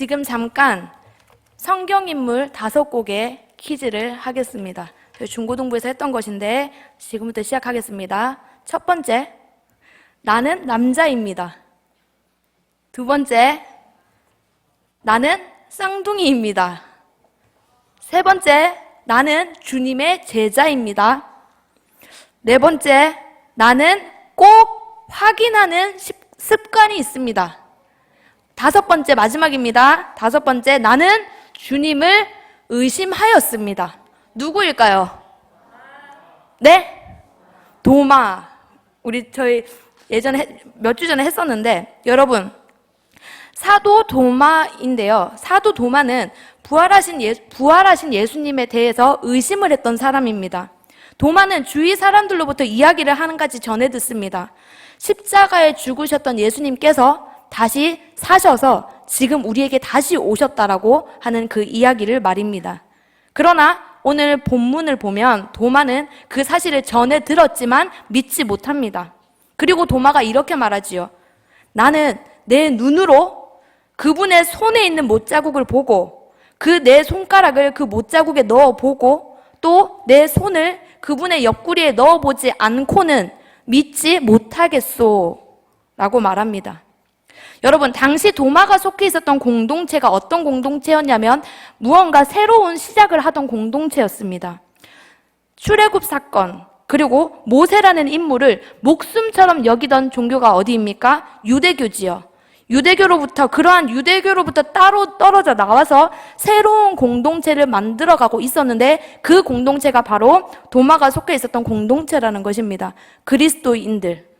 지금 잠깐 성경인물 5곡의 퀴즈를 하겠습니다. 저희 중고등부에서 했던 것인데 지금부터 시작하겠습니다. 첫 번째, 나는 남자입니다. 두 번째, 나는 쌍둥이입니다. 세 번째, 나는 주님의 제자입니다. 네 번째, 나는 꼭 확인하는 습관이 있습니다. 다섯 번째, 마지막입니다. 다섯 번째, 나는 주님을 의심하였습니다. 누구일까요? 네? 도마. 저희 예전에 몇 주 전에 했었는데, 여러분, 사도 도마인데요. 사도 도마는 부활하신 예수님에 대해서 의심을 했던 사람입니다. 도마는 주위 사람들로부터 이야기를 한 가지 전해 듣습니다. 십자가에 죽으셨던 예수님께서 다시 사셔서 지금 우리에게 다시 오셨다라고 하는 그 이야기를 말입니다. 그러나 오늘 본문을 보면 도마는 그 사실을 전해 들었지만 믿지 못합니다. 그리고 도마가 이렇게 말하지요. 나는 내 눈으로 그분의 손에 있는 못자국을 보고 그 내 손가락을 그 못자국에 넣어보고 또 내 손을 그분의 옆구리에 넣어보지 않고는 믿지 못하겠소 라고 말합니다. 여러분, 당시 도마가 속해 있었던 공동체가 어떤 공동체였냐면 무언가 새로운 시작을 하던 공동체였습니다. 출애굽 사건 그리고 모세라는 인물을 목숨처럼 여기던 종교가 어디입니까? 유대교지요. 그러한 유대교로부터 따로 떨어져 나와서 새로운 공동체를 만들어가고 있었는데 그 공동체가 바로 도마가 속해 있었던 공동체라는 것입니다. 그리스도인들.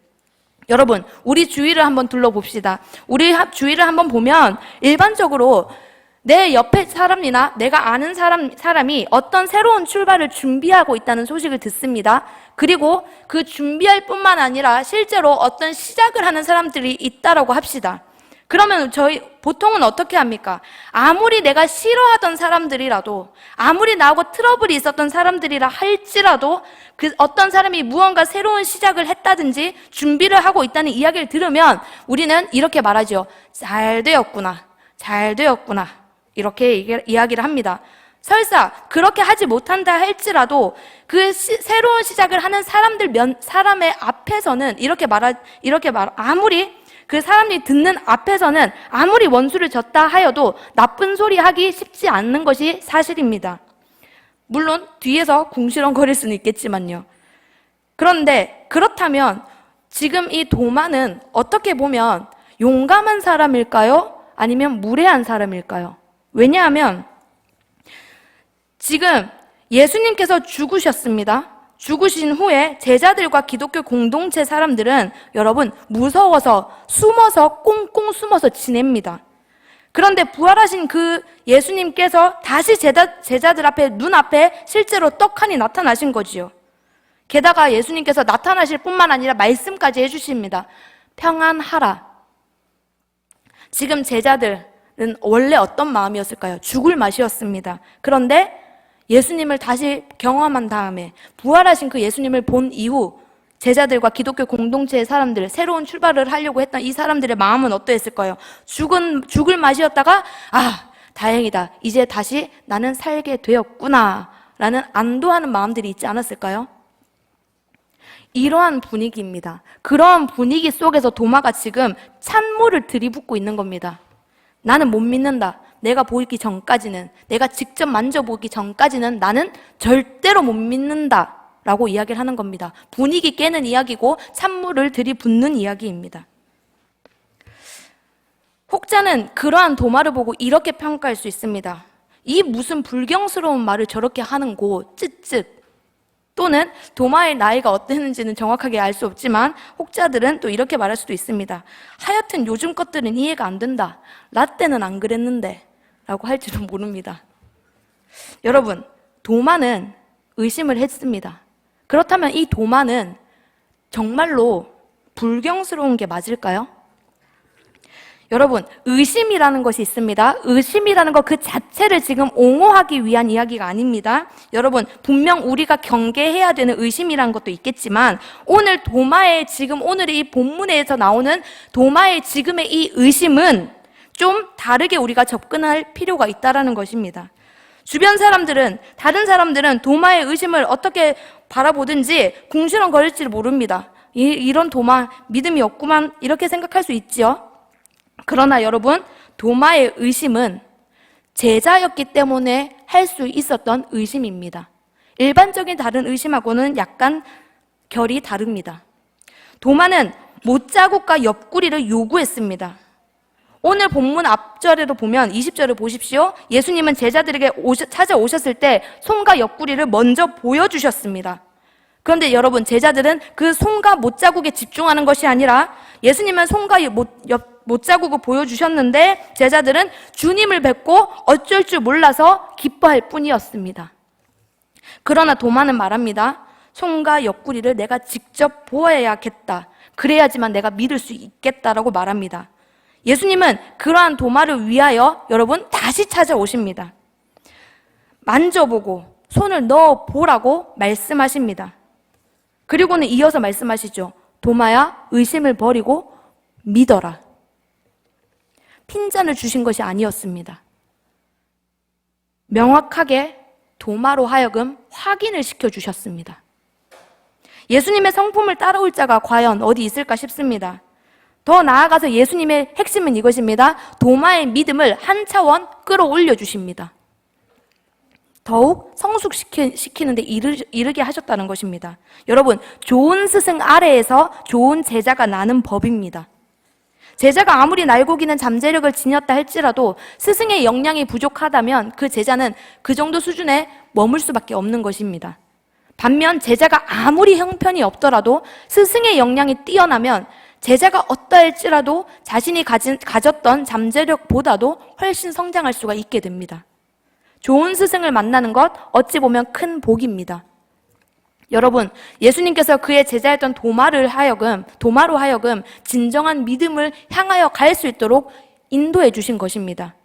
여러분, 우리 주위를 한번 둘러봅시다. 우리 주위를 한번 보면 일반적으로 내 옆에 사람이나 내가 아는 사람이 어떤 새로운 출발을 준비하고 있다는 소식을 듣습니다. 그리고 그 준비할 뿐만 아니라 실제로 어떤 시작을 하는 사람들이 있다라고 합시다. 그러면 보통은 어떻게 합니까? 아무리 내가 싫어하던 사람들이라도, 아무리 나하고 트러블이 있었던 사람들이라 할지라도 그 어떤 사람이 무언가 새로운 시작을 했다든지 준비를 하고 있다는 이야기를 들으면 우리는 이렇게 말하죠. 잘 되었구나. 이렇게 이야기를 합니다. 설사 그렇게 하지 못한다 할지라도 그 새로운 시작을 하는 사람의 앞에서는 아무리 그 사람이 듣는 앞에서는 아무리 원수를 졌다 하여도 나쁜 소리 하기 쉽지 않는 것이 사실입니다. 물론 뒤에서 궁시렁거릴 수는 있겠지만요. 그런데 그렇다면 지금 이 도마는 어떻게 보면 용감한 사람일까요? 아니면 무례한 사람일까요? 왜냐하면 지금 예수님께서 죽으셨습니다. 죽으신 후에 제자들과 기독교 공동체 사람들은 여러분 무서워서 꽁꽁 숨어서 지냅니다. 그런데 부활하신 그 예수님께서 다시 제자들 눈앞에 실제로 떡하니 나타나신 거지요. 게다가 예수님께서 나타나실 뿐만 아니라 말씀까지 해주십니다. 평안하라. 지금 제자들은 원래 어떤 마음이었을까요? 죽을 맛이었습니다. 그런데 예수님을 다시 경험한 다음에 부활하신 그 예수님을 본 이후 제자들과 기독교 공동체의 사람들, 새로운 출발을 하려고 했던 이 사람들의 마음은 어떠했을까요? 죽을 맛이었다가 다행이다. 이제 다시 나는 살게 되었구나 라는 안도하는 마음들이 있지 않았을까요? 이러한 분위기입니다. 그러한 분위기 속에서 도마가 지금 찬물을 들이붓고 있는 겁니다. 나는 못 믿는다. 내가 보이기 전까지는, 내가 직접 만져보기 전까지는 나는 절대로 못 믿는다 라고 이야기를 하는 겁니다. 분위기 깨는 이야기고 찬물을 들이붓는 이야기입니다. 혹자는 그러한 도마를 보고 이렇게 평가할 수 있습니다. 이 무슨 불경스러운 말을 저렇게 하는고 쯧쯧. 또는 도마의 나이가 어땠는지는 정확하게 알 수 없지만 혹자들은 또 이렇게 말할 수도 있습니다. 하여튼 요즘 것들은 이해가 안 된다. 라떼는 안 그랬는데 라고 할지도 모릅니다. 여러분, 도마는 의심을 했습니다. 그렇다면 이 도마는 정말로 불경스러운 게 맞을까요? 여러분, 의심이라는 것이 있습니다. 의심이라는 것 그 자체를 지금 옹호하기 위한 이야기가 아닙니다. 여러분, 분명 우리가 경계해야 되는 의심이라는 것도 있겠지만 오늘 도마의 지금 오늘의 이 본문에서 나오는 도마의 지금의 이 의심은 좀 다르게 우리가 접근할 필요가 있다라는 것입니다. 주변 사람들은, 다른 사람들은 도마의 의심을 어떻게 바라보든지 궁시렁거릴지 모릅니다. 이런 도마 믿음이 없구만 이렇게 생각할 수 있지요. 그러나 여러분, 도마의 의심은 제자였기 때문에 할 수 있었던 의심입니다. 일반적인 다른 의심하고는 약간 결이 다릅니다. 도마는 못자국과 옆구리를 요구했습니다. 오늘 본문 앞절에도 보면 20절을 보십시오. 예수님은 제자들에게 찾아오셨을 때 손과 옆구리를 먼저 보여주셨습니다. 그런데 여러분, 제자들은 그 손과 못자국에 집중하는 것이 아니라 예수님은 손과 못자국을 보여주셨는데 제자들은 주님을 뵙고 어쩔 줄 몰라서 기뻐할 뿐이었습니다. 그러나 도마는 말합니다. 손과 옆구리를 내가 직접 보아야겠다. 그래야지만 내가 믿을 수 있겠다라고 말합니다. 예수님은 그러한 도마를 위하여 여러분 다시 찾아오십니다. 만져보고 손을 넣어보라고 말씀하십니다. 그리고는 이어서 말씀하시죠. 도마야, 의심을 버리고 믿어라. 핀잔을 주신 것이 아니었습니다. 명확하게 도마로 하여금 확인을 시켜주셨습니다. 예수님의 성품을 따라올 자가 과연 어디 있을까 싶습니다. 더 나아가서 예수님의 핵심은 이것입니다. 도마의 믿음을 한 차원 끌어올려 주십니다. 더욱 성숙시키는데 이르게 하셨다는 것입니다. 여러분, 좋은 스승 아래에서 좋은 제자가 나는 법입니다. 제자가 아무리 날고기는 잠재력을 지녔다 할지라도 스승의 역량이 부족하다면 그 제자는 그 정도 수준에 머물 수밖에 없는 것입니다. 반면 제자가 아무리 형편이 없더라도 스승의 역량이 뛰어나면 제자가 어떠할지라도 자신이 가졌던 잠재력보다도 훨씬 성장할 수가 있게 됩니다. 좋은 스승을 만나는 것 어찌 보면 큰 복입니다. 여러분, 예수님께서 그의 제자였던 도마로 하여금 진정한 믿음을 향하여 갈 수 있도록 인도해 주신 것입니다.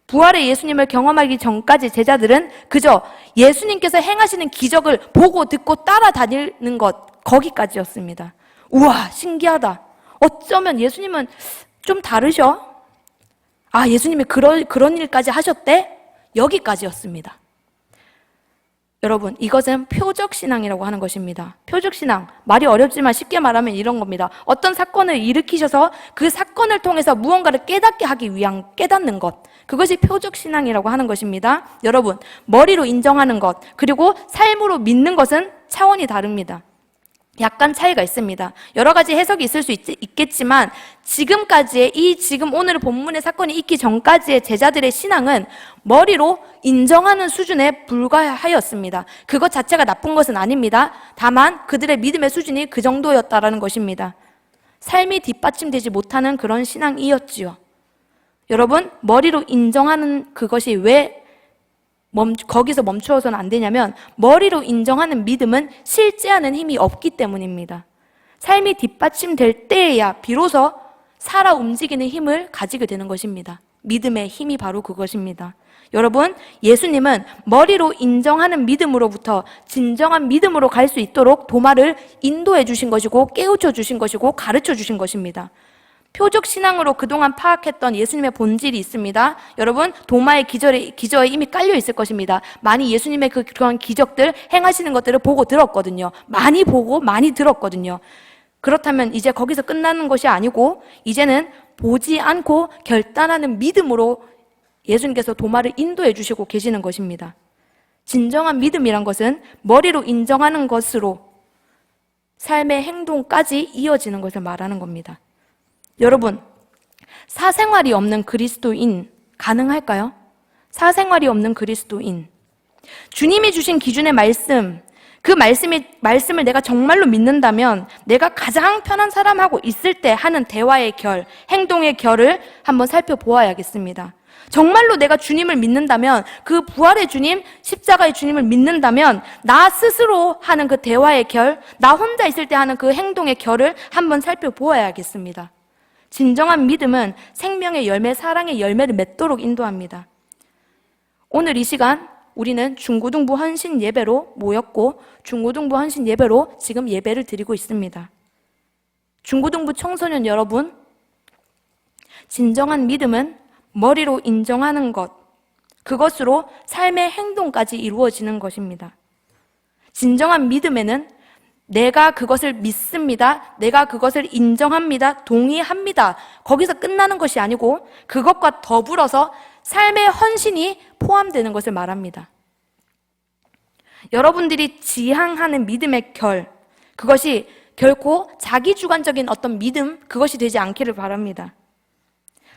부활의 예수님을 경험하기 전까지 제자들은 그저 예수님께서 행하시는 기적을 보고 듣고 따라다니는 것, 거기까지였습니다. 우와, 신기하다. 어쩌면 예수님은 좀 다르셔? 아, 예수님이 그런 일까지 하셨대? 여기까지였습니다. 여러분, 이것은 표적신앙이라고 하는 것입니다. 표적신앙, 말이 어렵지만 쉽게 말하면 이런 겁니다. 어떤 사건을 일으키셔서 그 사건을 통해서 무언가를 깨닫게 하기 위한 깨닫는 것, 그것이 표적신앙이라고 하는 것입니다. 여러분, 머리로 인정하는 것, 그리고 삶으로 믿는 것은 차원이 다릅니다. 약간 차이가 있습니다. 여러 가지 해석이 있을 수 있겠지만 지금까지의 지금 오늘 본문의 사건이 있기 전까지의 제자들의 신앙은 머리로 인정하는 수준에 불과하였습니다. 그것 자체가 나쁜 것은 아닙니다. 다만 그들의 믿음의 수준이 그 정도였다라는 것입니다. 삶이 뒷받침되지 못하는 그런 신앙이었지요. 여러분, 머리로 인정하는 그것이 왜 거기서 멈추어서는 안 되냐면 머리로 인정하는 믿음은 실제하는 힘이 없기 때문입니다. 삶이 뒷받침될 때에야 비로소 살아 움직이는 힘을 가지게 되는 것입니다. 믿음의 힘이 바로 그것입니다. 여러분, 예수님은 머리로 인정하는 믿음으로부터 진정한 믿음으로 갈 수 있도록 도마를 인도해 주신 것이고 깨우쳐 주신 것이고 가르쳐 주신 것입니다. 표적신앙으로 그동안 파악했던 예수님의 본질이 있습니다. 여러분, 도마의 기저에 이미 깔려 있을 것입니다. 많이 예수님의 그런 기적들, 행하시는 것들을 보고 들었거든요. 많이 보고 많이 들었거든요. 그렇다면 이제 거기서 끝나는 것이 아니고 이제는 보지 않고 결단하는 믿음으로 예수님께서 도마를 인도해 주시고 계시는 것입니다. 진정한 믿음이란 것은 머리로 인정하는 것으로 삶의 행동까지 이어지는 것을 말하는 겁니다. 여러분, 사생활이 없는 그리스도인 가능할까요? 사생활이 없는 그리스도인. 주님이 주신 기준의 말씀, 그 말씀을 내가 정말로 믿는다면 내가 가장 편한 사람하고 있을 때 하는 대화의 결, 행동의 결을 한번 살펴보아야겠습니다. 정말로 내가 주님을 믿는다면, 그 부활의 주님, 십자가의 주님을 믿는다면 나 스스로 하는 그 대화의 결, 나 혼자 있을 때 하는 그 행동의 결을 한번 살펴보아야겠습니다. 진정한 믿음은 생명의 열매, 사랑의 열매를 맺도록 인도합니다. 오늘 이 시간 우리는 중고등부 헌신 예배로 모였고 중고등부 헌신 예배로 지금 예배를 드리고 있습니다. 중고등부 청소년 여러분, 진정한 믿음은 머리로 인정하는 것, 그것으로 삶의 행동까지 이루어지는 것입니다. 진정한 믿음에는 내가 그것을 믿습니다. 내가 그것을 인정합니다. 동의합니다. 거기서 끝나는 것이 아니고 그것과 더불어서 삶의 헌신이 포함되는 것을 말합니다. 여러분들이 지향하는 믿음의 그것이 결코 자기주관적인 어떤 믿음, 그것이 되지 않기를 바랍니다.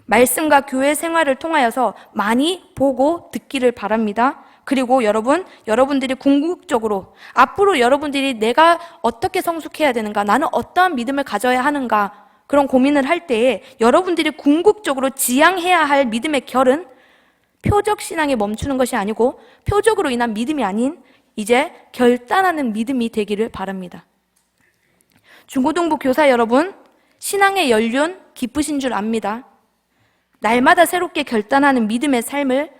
말씀과 교회 생활을 통하여서 많이 보고 듣기를 바랍니다. 그리고 여러분들이 궁극적으로 앞으로 여러분들이 내가 어떻게 성숙해야 되는가, 나는 어떠한 믿음을 가져야 하는가, 그런 고민을 할 때에 여러분들이 궁극적으로 지향해야 할 믿음의 결은 표적 신앙에 멈추는 것이 아니고 표적으로 인한 믿음이 아닌 이제 결단하는 믿음이 되기를 바랍니다. 중고등부 교사 여러분, 신앙의 연륜 깊으신 줄 압니다. 날마다 새롭게 결단하는 믿음의 삶을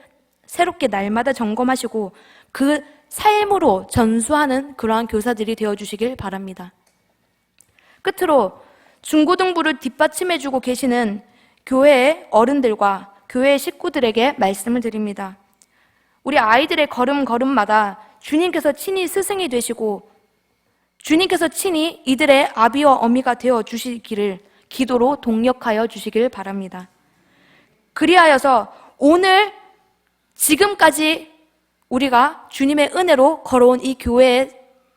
새롭게 날마다 점검하시고 그 삶으로 전수하는 그러한 교사들이 되어주시길 바랍니다. 끝으로 중고등부를 뒷받침해주고 계시는 교회의 어른들과 교회의 식구들에게 말씀을 드립니다. 우리 아이들의 걸음걸음마다 주님께서 친히 스승이 되시고 주님께서 친히 이들의 아비와 어미가 되어주시기를 기도로 동력하여 주시길 바랍니다. 그리하여서 오늘 지금까지 우리가 주님의 은혜로 걸어온 이 교회의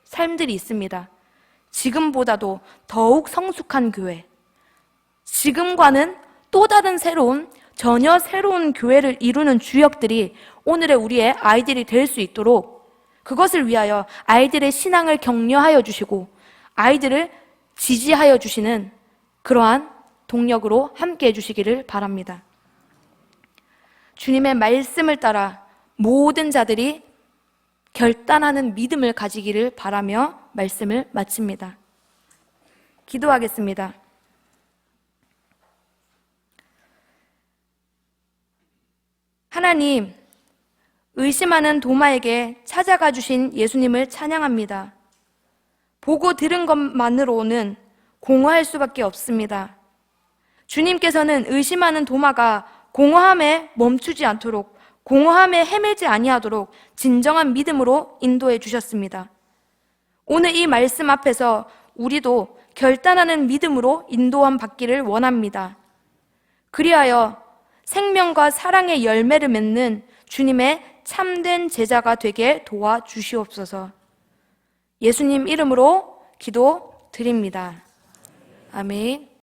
삶들이 있습니다. 지금보다도 더욱 성숙한 교회, 지금과는 또 다른 전혀 새로운 교회를 이루는 주역들이 오늘의 우리의 아이들이 될 수 있도록 그것을 위하여 아이들의 신앙을 격려하여 주시고 아이들을 지지하여 주시는 그러한 동력으로 함께 해주시기를 바랍니다. 주님의 말씀을 따라 모든 자들이 결단하는 믿음을 가지기를 바라며 말씀을 마칩니다. 기도하겠습니다. 하나님, 의심하는 도마에게 찾아가 주신 예수님을 찬양합니다. 보고 들은 것만으로는 공허할 수밖에 없습니다. 주님께서는 의심하는 도마가 공허함에 멈추지 않도록, 공허함에 헤매지 아니하도록 진정한 믿음으로 인도해 주셨습니다. 오늘 이 말씀 앞에서 우리도 결단하는 믿음으로 인도함 받기를 원합니다. 그리하여 생명과 사랑의 열매를 맺는 주님의 참된 제자가 되게 도와주시옵소서. 예수님 이름으로 기도드립니다. 아멘.